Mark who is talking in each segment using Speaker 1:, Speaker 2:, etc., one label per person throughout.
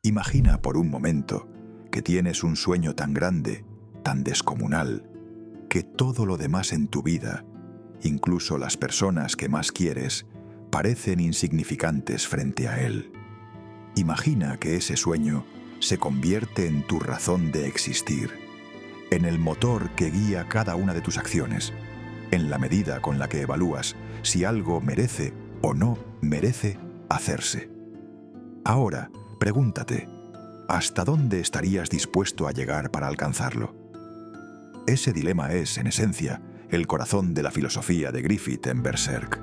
Speaker 1: Imagina por un momento que tienes un sueño tan grande, tan descomunal, que todo lo demás en tu vida, incluso las personas que más quieres, parecen insignificantes frente a él. Imagina que ese sueño se convierte en tu razón de existir, en el motor que guía cada una de tus acciones, en la medida con la que evalúas si algo merece o no merece hacerse. Ahora, pregúntate, ¿hasta dónde estarías dispuesto a llegar para alcanzarlo? Ese dilema es, en esencia, el corazón de la filosofía de Griffith en Berserk.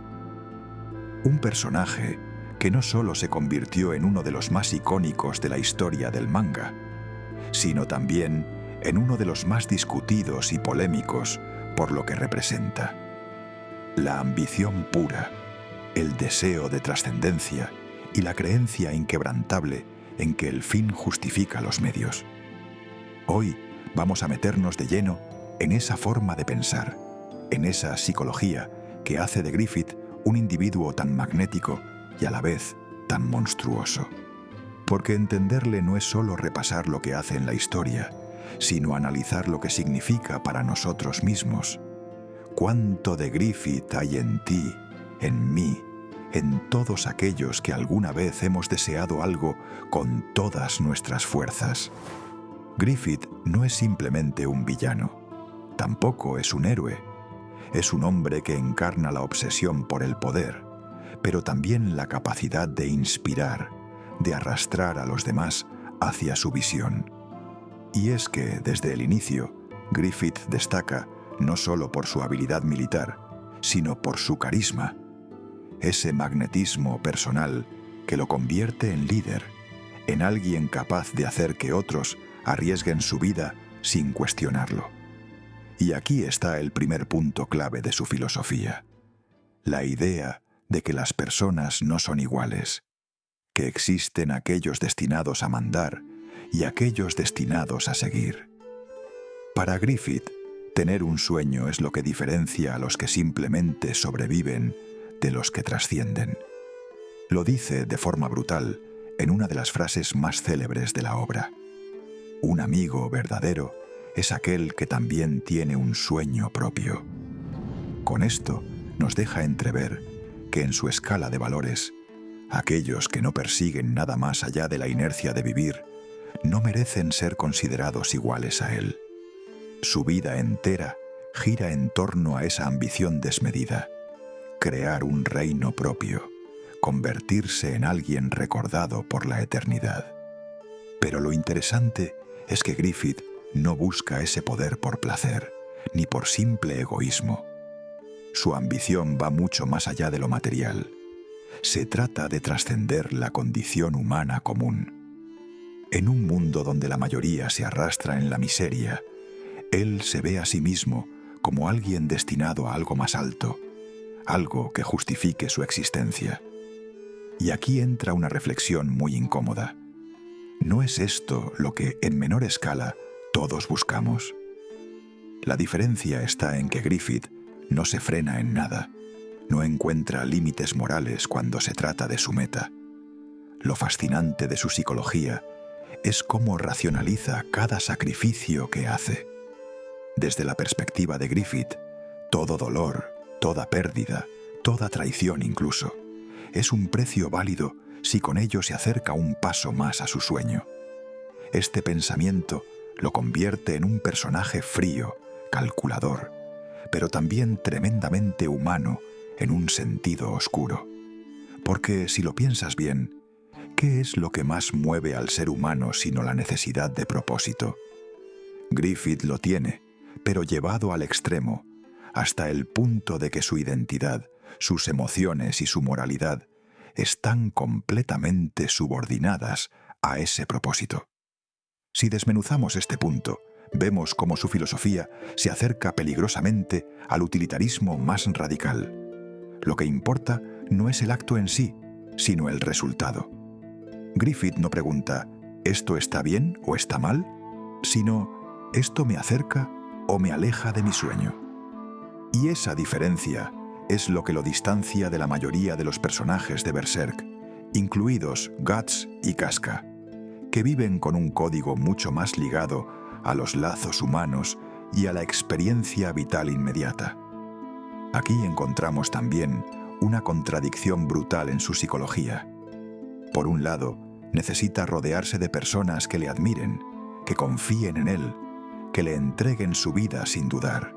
Speaker 1: Un personaje que no solo se convirtió en uno de los más icónicos de la historia del manga, sino también en uno de los más discutidos y polémicos por lo que representa. La ambición pura, el deseo de trascendencia y la creencia inquebrantable en que el fin justifica los medios. Hoy vamos a meternos de lleno en esa forma de pensar, en esa psicología que hace de Griffith un individuo tan magnético y a la vez tan monstruoso. Porque entenderle no es solo repasar lo que hace en la historia, sino analizar lo que significa para nosotros mismos. ¿Cuánto de Griffith hay en ti, en mí, en todos aquellos que alguna vez hemos deseado algo con todas nuestras fuerzas? Griffith no es simplemente un villano, tampoco es un héroe. Es un hombre que encarna la obsesión por el poder, pero también la capacidad de inspirar, de arrastrar a los demás hacia su visión. Y es que, desde el inicio, Griffith destaca no solo por su habilidad militar, sino por su carisma, ese magnetismo personal que lo convierte en líder, en alguien capaz de hacer que otros arriesguen su vida sin cuestionarlo. Y aquí está el primer punto clave de su filosofía: la idea de que las personas no son iguales, que existen aquellos destinados a mandar y aquellos destinados a seguir. Para Griffith, tener un sueño es lo que diferencia a los que simplemente sobreviven de los que trascienden. Lo dice de forma brutal en una de las frases más célebres de la obra: un amigo verdadero es aquel que también tiene un sueño propio. Con esto nos deja entrever que en su escala de valores, aquellos que no persiguen nada más allá de la inercia de vivir no merecen ser considerados iguales a él. Su vida entera gira en torno a esa ambición desmedida: crear un reino propio, convertirse en alguien recordado por la eternidad. Pero lo interesante es que Griffith no busca ese poder por placer, ni por simple egoísmo. Su ambición va mucho más allá de lo material. Se trata de trascender la condición humana común. En un mundo donde la mayoría se arrastra en la miseria, él se ve a sí mismo como alguien destinado a algo más alto, algo que justifique su existencia. Y aquí entra una reflexión muy incómoda. ¿No es esto lo que, en menor escala, todos buscamos? La diferencia está en que Griffith no se frena en nada, no encuentra límites morales cuando se trata de su meta. Lo fascinante de su psicología es cómo racionaliza cada sacrificio que hace. Desde la perspectiva de Griffith, todo dolor, toda pérdida, toda traición incluso, es un precio válido si con ello se acerca un paso más a su sueño. Este pensamiento lo convierte en un personaje frío, calculador, pero también tremendamente humano en un sentido oscuro. Porque si lo piensas bien, ¿qué es lo que más mueve al ser humano sino la necesidad de propósito? Griffith lo tiene, pero llevado al extremo, hasta el punto de que su identidad, sus emociones y su moralidad están completamente subordinadas a ese propósito. Si desmenuzamos este punto, vemos cómo su filosofía se acerca peligrosamente al utilitarismo más radical. Lo que importa no es el acto en sí, sino el resultado. Griffith no pregunta ¿esto está bien o está mal?, sino ¿esto me acerca o me aleja de mi sueño? Y esa diferencia es lo que lo distancia de la mayoría de los personajes de Berserk, incluidos Guts y Casca, que viven con un código mucho más ligado a los lazos humanos y a la experiencia vital inmediata. Aquí encontramos también una contradicción brutal en su psicología. Por un lado, necesita rodearse de personas que le admiren, que confíen en él, que le entreguen su vida sin dudar.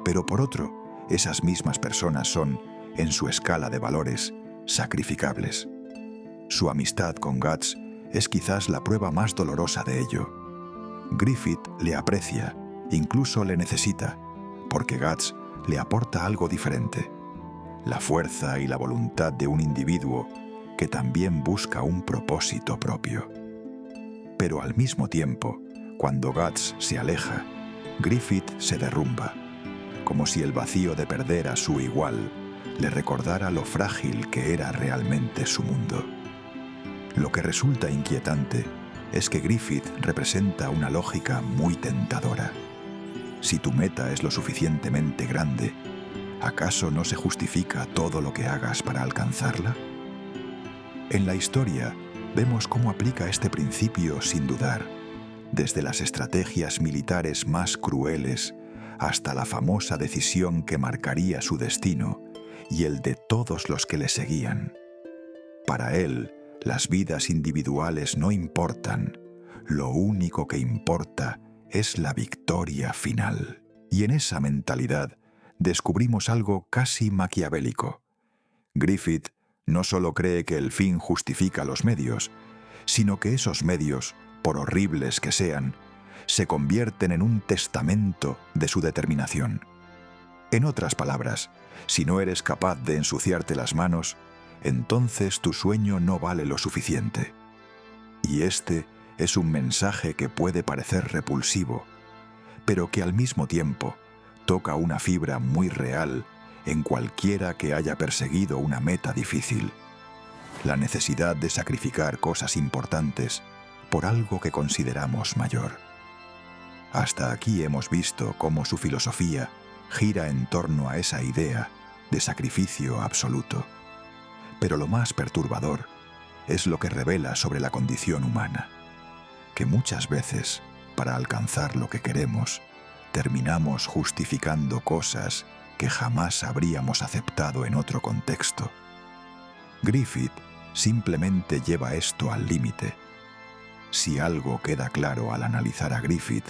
Speaker 1: Pero por otro, esas mismas personas son, en su escala de valores, sacrificables. Su amistad con Guts es quizás la prueba más dolorosa de ello. Griffith le aprecia, incluso le necesita, porque Guts le aporta algo diferente: la fuerza y la voluntad de un individuo que también busca un propósito propio. Pero al mismo tiempo, cuando Guts se aleja, Griffith se derrumba, como si el vacío de perder a su igual le recordara lo frágil que era realmente su mundo. Lo que resulta inquietante es que Griffith representa una lógica muy tentadora. Si tu meta es lo suficientemente grande, ¿acaso no se justifica todo lo que hagas para alcanzarla? En la historia vemos cómo aplica este principio sin dudar, desde las estrategias militares más crueles hasta la famosa decisión que marcaría su destino y el de todos los que le seguían. Para él, las vidas individuales no importan, lo único que importa es la victoria final. Y en esa mentalidad descubrimos algo casi maquiavélico. Griffith no solo cree que el fin justifica los medios, sino que esos medios, por horribles que sean, se convierten en un testamento de su determinación. En otras palabras, si no eres capaz de ensuciarte las manos, entonces tu sueño no vale lo suficiente. Y este es un mensaje que puede parecer repulsivo, pero que al mismo tiempo toca una fibra muy real en cualquiera que haya perseguido una meta difícil: la necesidad de sacrificar cosas importantes por algo que consideramos mayor. Hasta aquí hemos visto cómo su filosofía gira en torno a esa idea de sacrificio absoluto. Pero lo más perturbador es lo que revela sobre la condición humana, que muchas veces, para alcanzar lo que queremos, terminamos justificando cosas que jamás habríamos aceptado en otro contexto. Griffith simplemente lleva esto al límite. Si algo queda claro al analizar a Griffith,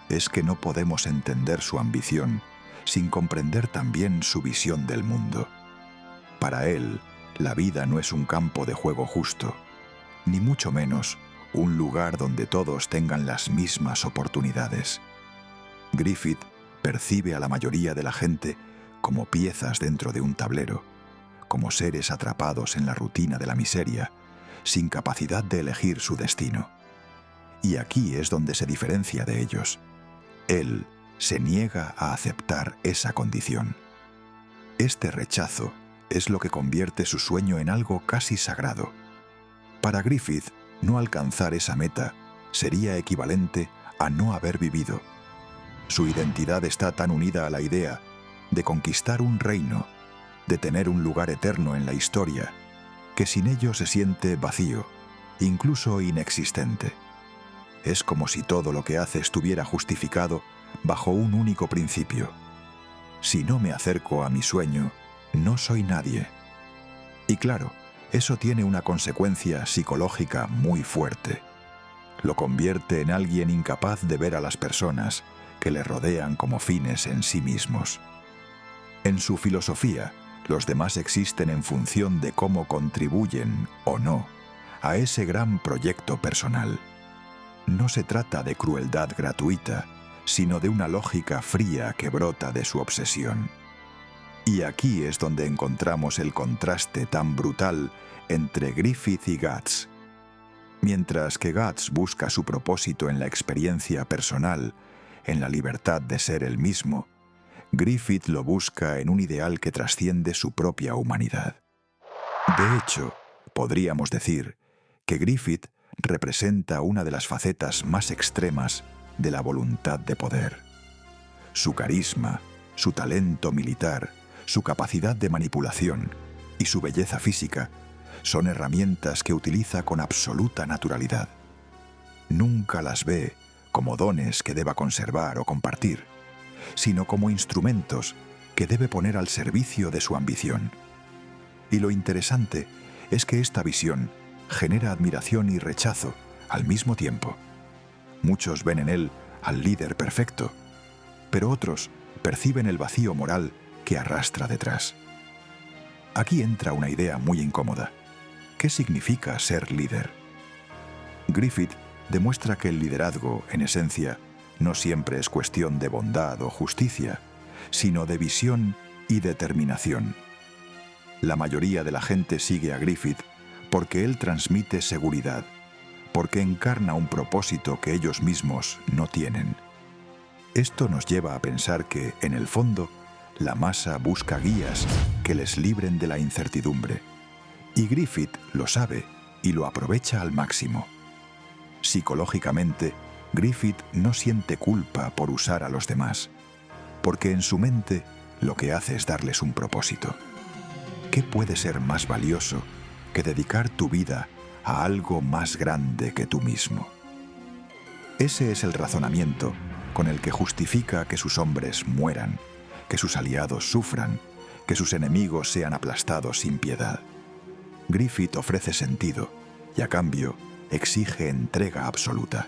Speaker 1: es que no podemos entender su ambición sin comprender también su visión del mundo. Para él, la vida no es un campo de juego justo, ni mucho menos un lugar donde todos tengan las mismas oportunidades. Griffith percibe a la mayoría de la gente como piezas dentro de un tablero, como seres atrapados en la rutina de la miseria, sin capacidad de elegir su destino. Y aquí es donde se diferencia de ellos. Él se niega a aceptar esa condición. Este rechazo es lo que convierte su sueño en algo casi sagrado. Para Griffith, no alcanzar esa meta sería equivalente a no haber vivido. Su identidad está tan unida a la idea de conquistar un reino, de tener un lugar eterno en la historia, que sin ello se siente vacío, incluso inexistente. Es como si todo lo que hace estuviera justificado bajo un único principio: si no me acerco a mi sueño, no soy nadie. Y claro, eso tiene una consecuencia psicológica muy fuerte. Lo convierte en alguien incapaz de ver a las personas que le rodean como fines en sí mismos. En su filosofía, los demás existen en función de cómo contribuyen o no a ese gran proyecto personal. No se trata de crueldad gratuita, sino de una lógica fría que brota de su obsesión. Y aquí es donde encontramos el contraste tan brutal entre Griffith y Guts. Mientras que Guts busca su propósito en la experiencia personal, en la libertad de ser él mismo, Griffith lo busca en un ideal que trasciende su propia humanidad. De hecho, podríamos decir que Griffith representa una de las facetas más extremas de la voluntad de poder. Su carisma, su talento militar, su capacidad de manipulación y su belleza física son herramientas que utiliza con absoluta naturalidad. nunca las ve como dones que deba conservar o compartir, sino como instrumentos que debe poner al servicio de su ambición. Y lo interesante es que esta visión genera admiración y rechazo al mismo tiempo. Muchos ven en él al líder perfecto, pero otros perciben el vacío moral que arrastra detrás. Aquí entra una idea muy incómoda. ¿Qué significa ser líder? Griffith demuestra que el liderazgo, en esencia, no siempre es cuestión de bondad o justicia, sino de visión y determinación. La mayoría de la gente sigue a Griffith porque él transmite seguridad, porque encarna un propósito que ellos mismos no tienen. Esto nos lleva a pensar que, en el fondo, la masa busca guías que les libren de la incertidumbre. Y Griffith lo sabe y lo aprovecha al máximo. Psicológicamente, Griffith no siente culpa por usar a los demás, porque en su mente lo que hace es darles un propósito. ¿Qué puede ser más valioso que dedicar tu vida a algo más grande que tú mismo? Ese es el razonamiento con el que justifica que sus hombres mueran, que sus aliados sufran, que sus enemigos sean aplastados sin piedad. Griffith ofrece sentido y, a cambio, exige entrega absoluta.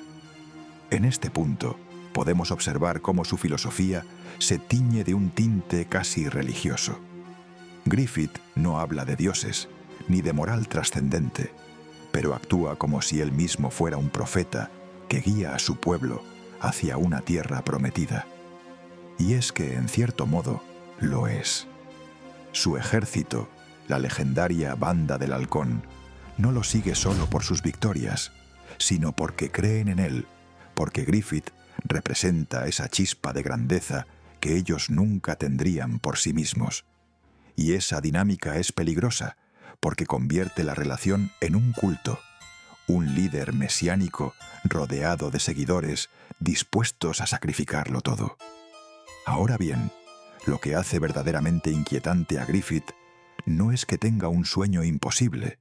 Speaker 1: En este punto, podemos observar cómo su filosofía se tiñe de un tinte casi religioso. Griffith no habla de dioses, ni de moral trascendente, pero actúa como si él mismo fuera un profeta que guía a su pueblo hacia una tierra prometida. Y es que, en cierto modo, lo es. Su ejército, la legendaria Banda del Halcón, no lo sigue solo por sus victorias, sino porque creen en él, porque Griffith representa esa chispa de grandeza que ellos nunca tendrían por sí mismos. Y esa dinámica es peligrosa, porque convierte la relación en un culto, un líder mesiánico rodeado de seguidores dispuestos a sacrificarlo todo. Ahora bien, lo que hace verdaderamente inquietante a Griffith no es que tenga un sueño imposible,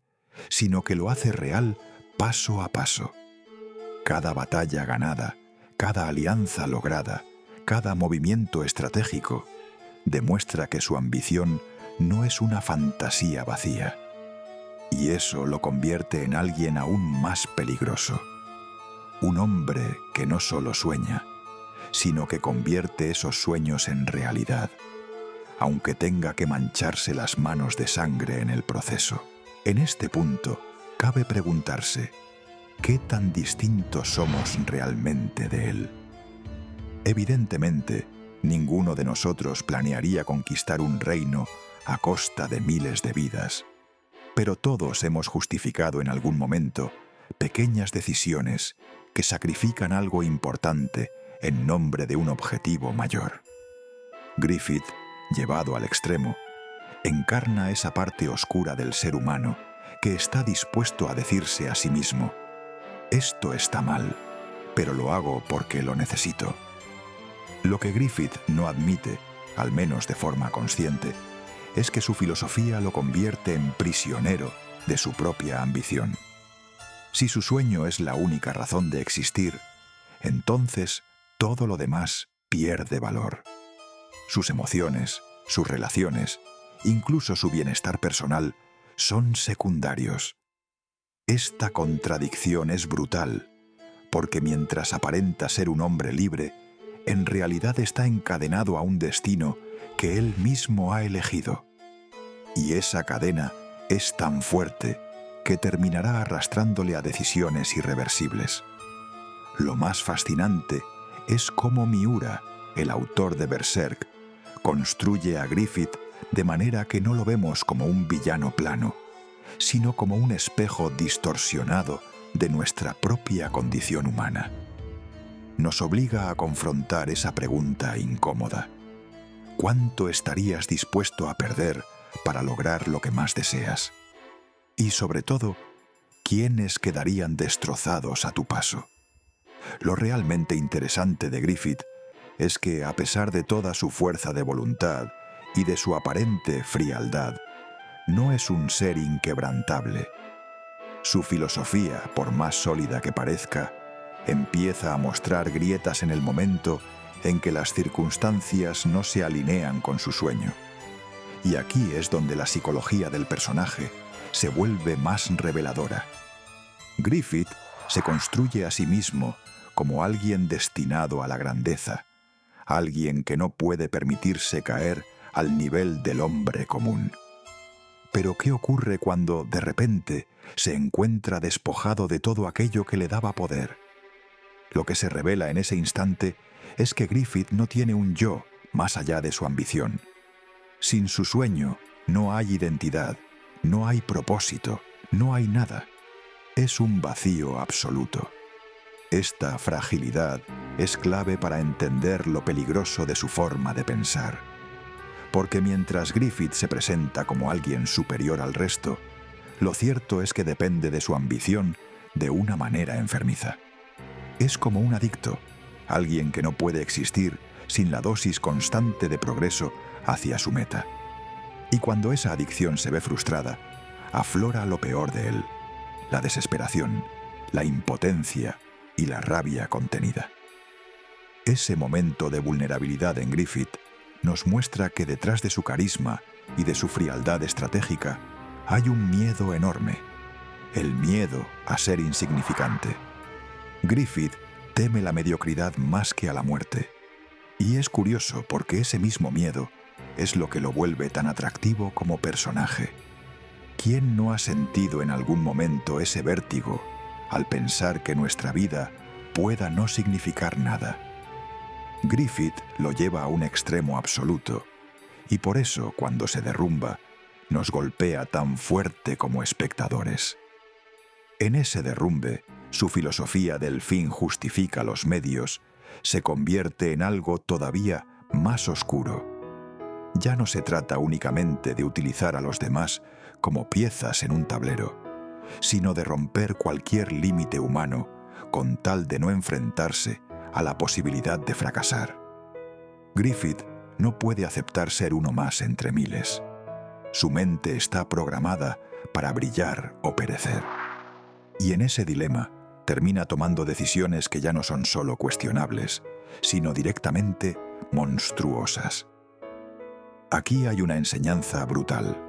Speaker 1: sino que lo hace real paso a paso. Cada batalla ganada, cada alianza lograda, cada movimiento estratégico, demuestra que su ambición no es una fantasía vacía. Y eso lo convierte en alguien aún más peligroso. Un hombre que no solo sueña, sino que convierte esos sueños en realidad, aunque tenga que mancharse las manos de sangre en el proceso. En este punto, cabe preguntarse, ¿qué tan distintos somos realmente de él? Evidentemente, ninguno de nosotros planearía conquistar un reino a costa de miles de vidas, pero todos hemos justificado en algún momento pequeñas decisiones que sacrifican algo importante en nombre de un objetivo mayor. Griffith, llevado al extremo, encarna esa parte oscura del ser humano que está dispuesto a decirse a sí mismo: esto está mal, pero lo hago porque lo necesito. Lo que Griffith no admite, al menos de forma consciente, es que su filosofía lo convierte en prisionero de su propia ambición. Si su sueño es la única razón de existir, entonces todo lo demás pierde valor. Sus emociones, sus relaciones, incluso su bienestar personal, son secundarios. Esta contradicción es brutal, porque mientras aparenta ser un hombre libre, en realidad está encadenado a un destino que él mismo ha elegido. Y esa cadena es tan fuerte que terminará arrastrándole a decisiones irreversibles. Lo más fascinante es cómo Miura, el autor de Berserk, construye a Griffith de manera que no lo vemos como un villano plano, sino como un espejo distorsionado de nuestra propia condición humana. Nos obliga a confrontar esa pregunta incómoda: ¿cuánto estarías dispuesto a perder para lograr lo que más deseas? Y sobre todo, ¿quiénes quedarían destrozados a tu paso? Lo realmente interesante de Griffith es que, a pesar de toda su fuerza de voluntad y de su aparente frialdad, no es un ser inquebrantable. Su filosofía, por más sólida que parezca, Empieza a mostrar grietas en el momento en que las circunstancias no se alinean con su sueño. Y aquí es donde la psicología del personaje se vuelve más reveladora. Griffith se construye a sí mismo como alguien destinado a la grandeza, alguien que no puede permitirse caer al nivel del hombre común. Pero ¿qué ocurre cuando, de repente, se encuentra despojado de todo aquello que le daba poder? Lo que se revela en ese instante es que Griffith no tiene un yo más allá de su ambición. Sin su sueño no hay identidad, no hay propósito, no hay nada. Es un vacío absoluto. Esta fragilidad es clave para entender lo peligroso de su forma de pensar. Porque mientras Griffith se presenta como alguien superior al resto, lo cierto es que depende de su ambición de una manera enfermiza. Es como un adicto, alguien que no puede existir sin la dosis constante de progreso hacia su meta. Y cuando esa adicción se ve frustrada, aflora lo peor de él: la desesperación, la impotencia y la rabia contenida. Ese momento de vulnerabilidad en Griffith nos muestra que detrás de su carisma y de su frialdad estratégica hay un miedo enorme, el miedo a ser insignificante. Griffith teme la mediocridad más que a la muerte. Y es curioso porque ese mismo miedo es lo que lo vuelve tan atractivo como personaje. ¿Quién no ha sentido en algún momento ese vértigo al pensar que nuestra vida pueda no significar nada? Griffith lo lleva a un extremo absoluto, y por eso, cuando se derrumba, nos golpea tan fuerte como espectadores. En ese derrumbe, su filosofía del fin justifica los medios se convierte en algo todavía más oscuro. Ya no se trata únicamente de utilizar a los demás como piezas en un tablero, sino de romper cualquier límite humano con tal de no enfrentarse a la posibilidad de fracasar. Griffith no puede aceptar ser uno más entre miles. Su mente está programada para brillar o perecer. Y en ese dilema termina tomando decisiones que ya no son solo cuestionables, sino directamente monstruosas. Aquí hay una enseñanza brutal.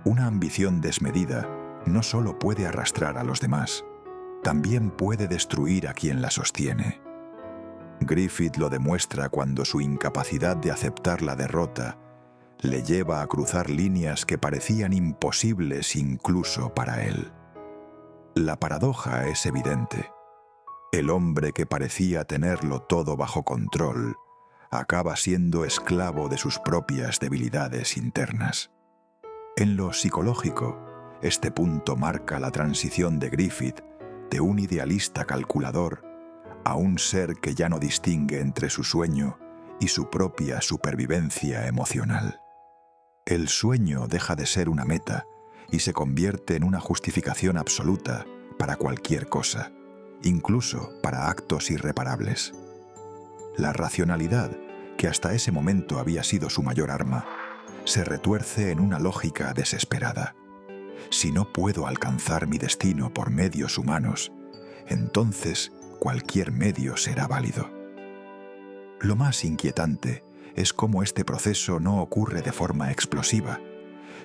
Speaker 1: Una ambición desmedida no solo puede arrastrar a los demás, también puede destruir a quien la sostiene. Griffith lo demuestra cuando su incapacidad de aceptar la derrota le lleva a cruzar líneas que parecían imposibles incluso para él. La paradoja es evidente. El hombre que parecía tenerlo todo bajo control acaba siendo esclavo de sus propias debilidades internas. En lo psicológico, este punto marca la transición de Griffith de un idealista calculador a un ser que ya no distingue entre su sueño y su propia supervivencia emocional. El sueño deja de ser una meta y se convierte en una justificación absoluta para cualquier cosa, incluso para actos irreparables. La racionalidad, que hasta ese momento había sido su mayor arma, se retuerce en una lógica desesperada. Si no puedo alcanzar mi destino por medios humanos, entonces cualquier medio será válido. Lo más inquietante es cómo este proceso no ocurre de forma explosiva,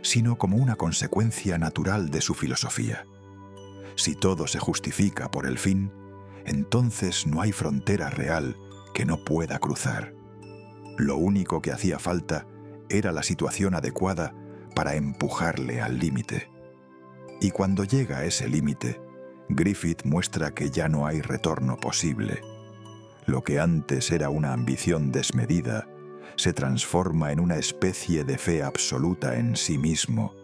Speaker 1: sino como una consecuencia natural de su filosofía. Si todo se justifica por el fin, entonces no hay frontera real que no pueda cruzar. Lo único que hacía falta era la situación adecuada para empujarle al límite. Y cuando llega a ese límite, Griffith muestra que ya no hay retorno posible. Lo que antes era una ambición desmedida se transforma en una especie de fe absoluta en sí mismo,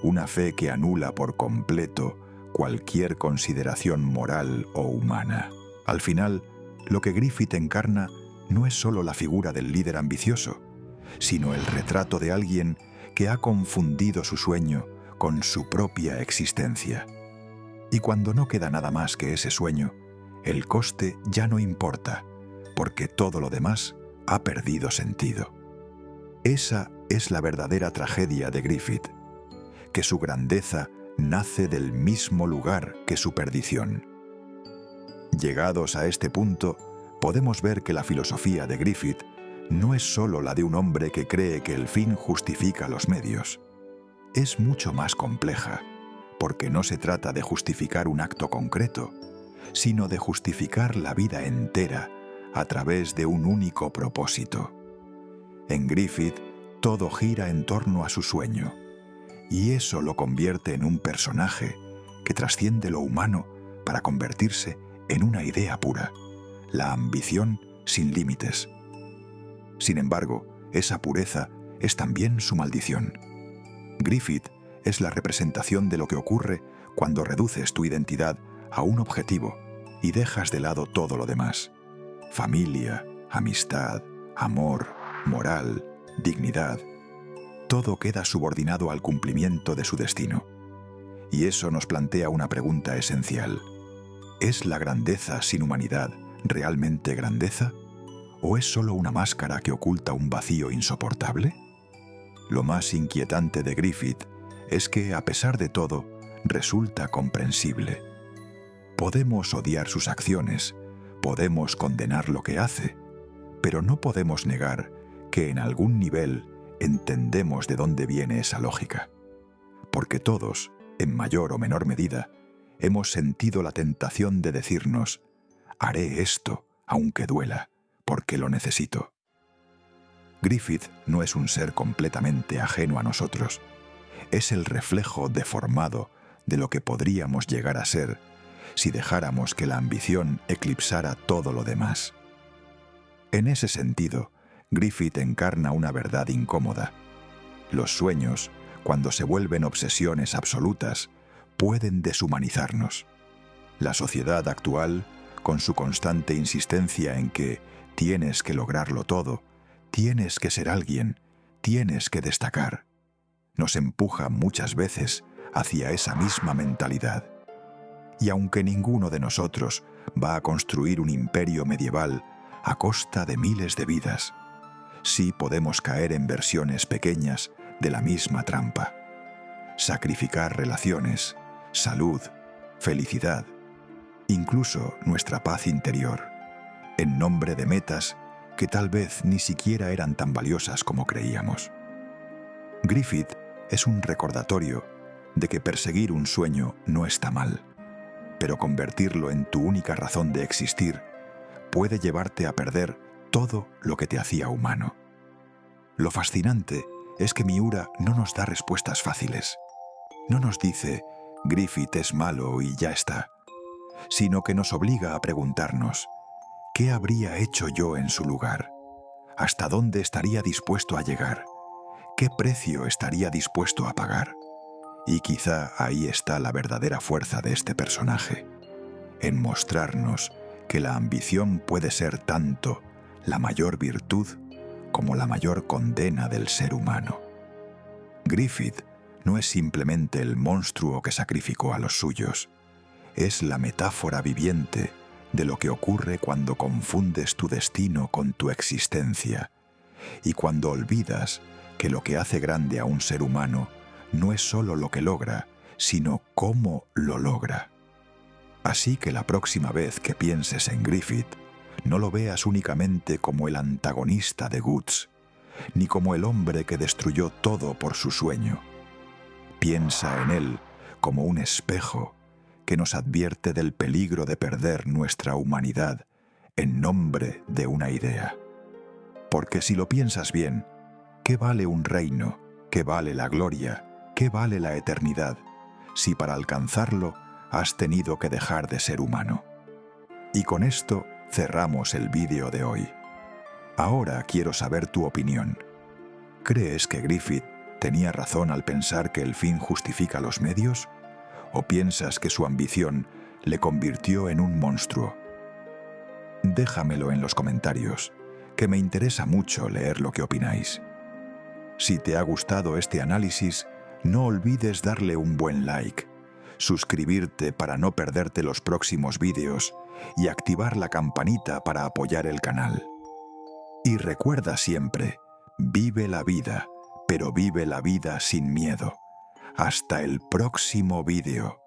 Speaker 1: una fe que anula por completo cualquier consideración moral o humana. Al final, lo que Griffith encarna no es solo la figura del líder ambicioso, sino el retrato de alguien que ha confundido su sueño con su propia existencia. Y cuando no queda nada más que ese sueño, el coste ya no importa, porque todo lo demás ha perdido sentido. Esa es la verdadera tragedia de Griffith, que su grandeza nace del mismo lugar que su perdición. Llegados a este punto, podemos ver que la filosofía de Griffith no es solo la de un hombre que cree que el fin justifica los medios. Es mucho más compleja, porque no se trata de justificar un acto concreto, sino de justificar la vida entera a través de un único propósito. En Griffith, todo gira en torno a su sueño, y eso lo convierte en un personaje que trasciende lo humano para convertirse en una idea pura, la ambición sin límites. Sin embargo, esa pureza es también su maldición. Griffith es la representación de lo que ocurre cuando reduces tu identidad a un objetivo y dejas de lado todo lo demás: familia, amistad, amor, moral, dignidad. Todo queda subordinado al cumplimiento de su destino. Y eso nos plantea una pregunta esencial. ¿Es la grandeza sin humanidad realmente grandeza? ¿O es solo una máscara que oculta un vacío insoportable? Lo más inquietante de Griffith es que, a pesar de todo, resulta comprensible. Podemos odiar sus acciones, podemos condenar lo que hace, pero no podemos negar que en algún nivel entendemos de dónde viene esa lógica. Porque todos, en mayor o menor medida, hemos sentido la tentación de decirnos: haré esto, aunque duela, porque lo necesito. Griffith no es un ser completamente ajeno a nosotros. Es el reflejo deformado de lo que podríamos llegar a ser si dejáramos que la ambición eclipsara todo lo demás. En ese sentido, Griffith encarna una verdad incómoda. Los sueños, cuando se vuelven obsesiones absolutas, pueden deshumanizarnos. La sociedad actual, con su constante insistencia en que tienes que lograrlo todo, tienes que ser alguien, tienes que destacar, nos empuja muchas veces hacia esa misma mentalidad. Y aunque ninguno de nosotros va a construir un imperio medieval a costa de miles de vidas, sí podemos caer en versiones pequeñas de la misma trampa. Sacrificar relaciones, salud, felicidad, incluso nuestra paz interior, en nombre de metas que tal vez ni siquiera eran tan valiosas como creíamos. Griffith es un recordatorio de que perseguir un sueño no está mal, pero convertirlo en tu única razón de existir puede llevarte a perder todo lo que te hacía humano. Lo fascinante es que Miura no nos da respuestas fáciles. No nos dice: Griffith es malo y ya está, sino que nos obliga a preguntarnos: ¿qué habría hecho yo en su lugar? ¿Hasta dónde estaría dispuesto a llegar? ¿Qué precio estaría dispuesto a pagar? Y quizá ahí está la verdadera fuerza de este personaje, en mostrarnos que la ambición puede ser tanto la mayor virtud como la mayor condena del ser humano. Griffith no es simplemente el monstruo que sacrificó a los suyos, es la metáfora viviente de lo que ocurre cuando confundes tu destino con tu existencia y cuando olvidas que lo que hace grande a un ser humano no es solo lo que logra, sino cómo lo logra. Así que la próxima vez que pienses en Griffith, no lo veas únicamente como el antagonista de Guts, ni como el hombre que destruyó todo por su sueño. Piensa en él como un espejo que nos advierte del peligro de perder nuestra humanidad en nombre de una idea. Porque si lo piensas bien, ¿qué vale un reino? ¿Qué vale la gloria? ¿Qué vale la eternidad si para alcanzarlo has tenido que dejar de ser humano? Y con esto cerramos el vídeo de hoy. Ahora quiero saber tu opinión. ¿Crees que Griffith tenía razón al pensar que el fin justifica los medios? ¿O piensas que su ambición le convirtió en un monstruo? Déjamelo en los comentarios, que me interesa mucho leer lo que opináis. Si te ha gustado este análisis, no olvides darle un buen like, suscribirte para no perderte los próximos vídeos y activar la campanita para apoyar el canal. Y recuerda siempre, vive la vida, pero vive la vida sin miedo. Hasta el próximo vídeo.